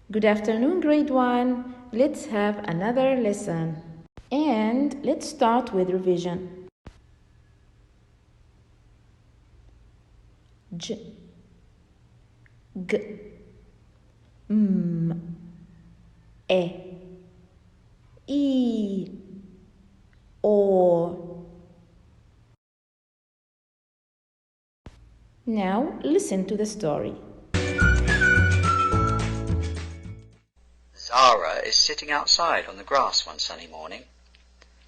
Good afternoon, grade 1. Let's have another lesson. And let's start with revision. J, G, M, E, I, O. Now listen to the story. Zara is sitting outside on the grass one sunny morning.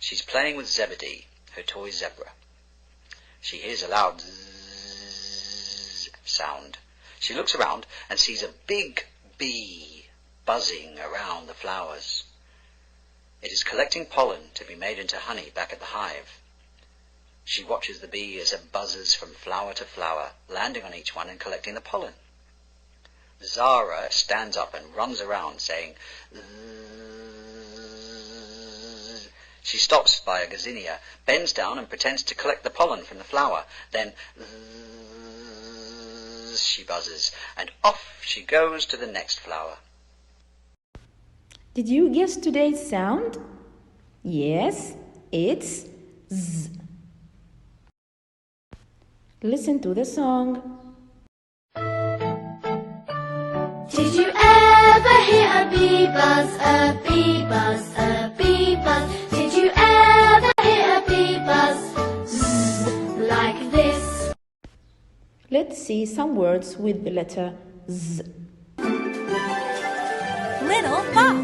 She's playing with Zebedee, her toy zebra. She hears a loud zzz sound. She looks around and sees a big bee buzzing around the flowers. It is collecting pollen to be made into honey back at the hive. She watches the bee as it buzzes from flower to flower, landing on each one and collecting the pollen. Zara stands up and runs around saying, Zzz. She stops by a gazania, bends down and pretends to collect the pollen from the flower. Then Zzz, she buzzes, and off she goes to the next flower. Did you guess today's sound? Yes, it's Z. Listen to the song. Did you ever hear a bee buzz, a bee buzz, a bee buzz? Did you ever hear a bee buzz, zzz, like this? Let's see some words with the letter Z. Little fox.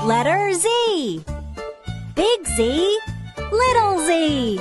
Letter Z. Big Z, little Z.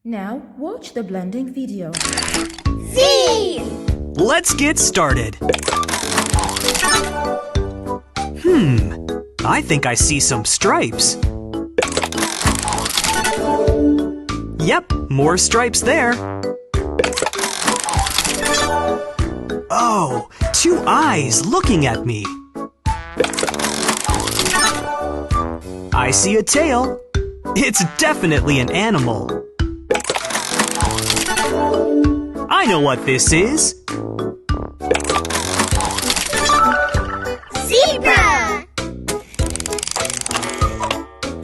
Now watch the blending video. Z! Let's get started. I think I see some stripes. Yep, more stripes there. Oh, two eyes looking at me. I see a tail. It's definitely an animal. I know what this is. Zebra!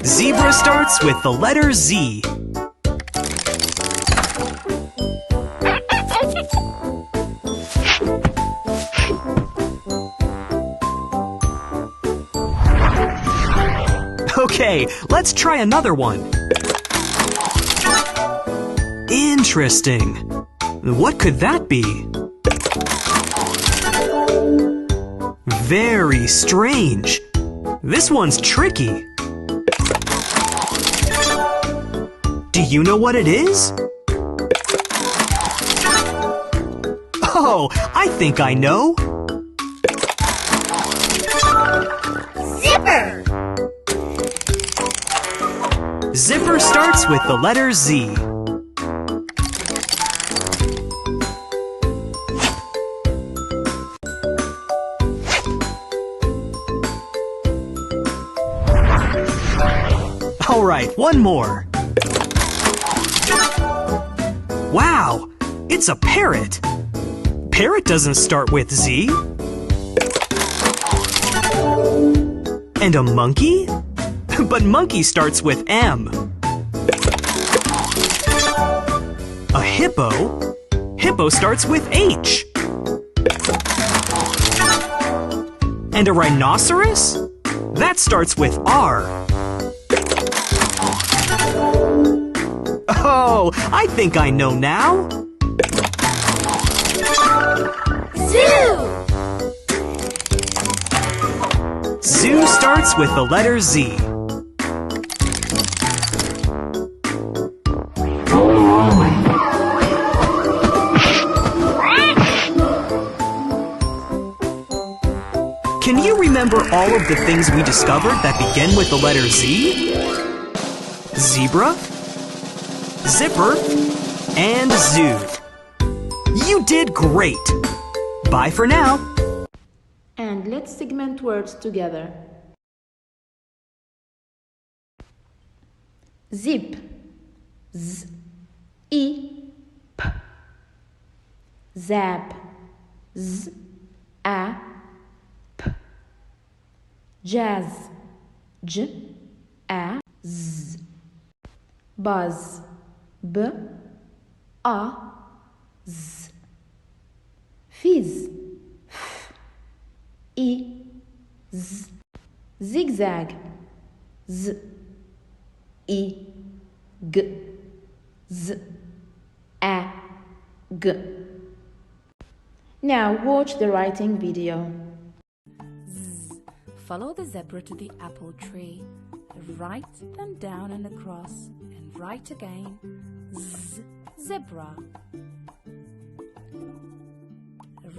Zebra starts with the letter Z. Okay, let's try another one. Interesting. What could that be? Very strange. This one's tricky. Do you know what it is? Oh, I think I know. Zipper! Zipper starts with the letter Z. All right, one more. Wow, It's a parrot. Parrot doesn't start with Z. And a monkey? But monkey starts with M. A hippo? Hippo starts with H. And a rhinoceros? That starts with R. Oh, I think I know now. Zoo! Zoo starts with the letter Z. Can you remember all of the things we discovered that begin with the letter Z? Zebra, zipper, and zoo. You did great! Bye for now. And let's segment words together. Zip, Z, I, P. Zap, Z, A, P. Jazz, J, A, Z. Buzz, B, A, Z. Fizz, F, I, Z. Zigzag, Z, I, G, Z, A, G. Now watch the writing video. Follow the zebra to the apple tree. Right, then down and across, and right again. Z, zebra.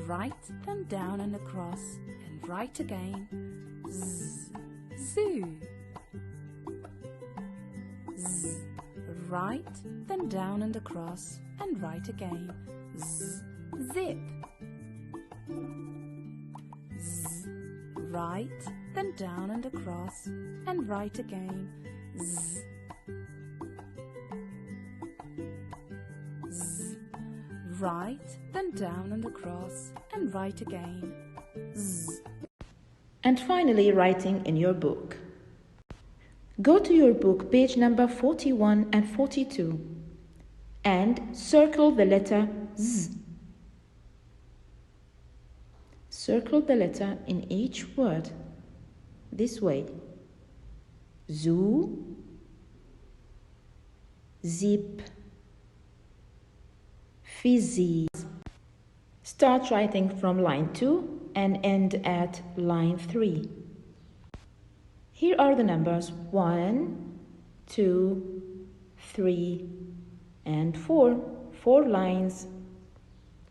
Right, then down and across, and right again. Z, zoo. Z, right, then down and across, and right again. Z, zip. Z, right, then down and across, and right again. Z, Z, right, then down and across, and right again. Z. And finally, writing in your book. Go to your book, page number 41 and 42, and circle the letter Z. Circle the letter in each word this way. Zoo, zip, fizzy. Start writing from line 2 and end at line 3. Here are the numbers 1, 2, 3, and 4. 4 lines.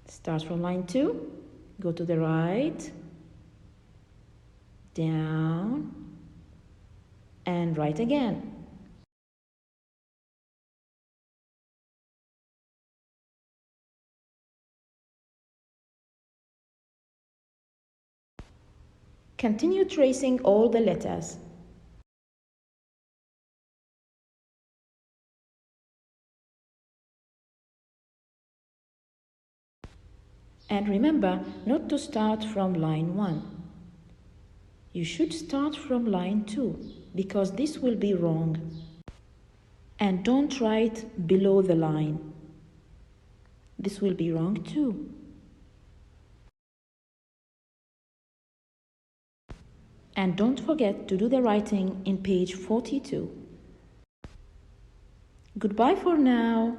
Start from line 2. Go to the right, down, and right again. Continue tracing all the letters. And remember not to start from line 1. You should start from line 2 because this will be wrong. And don't write below the line. This will be wrong too. And don't forget to do the writing in page 42. Goodbye for now.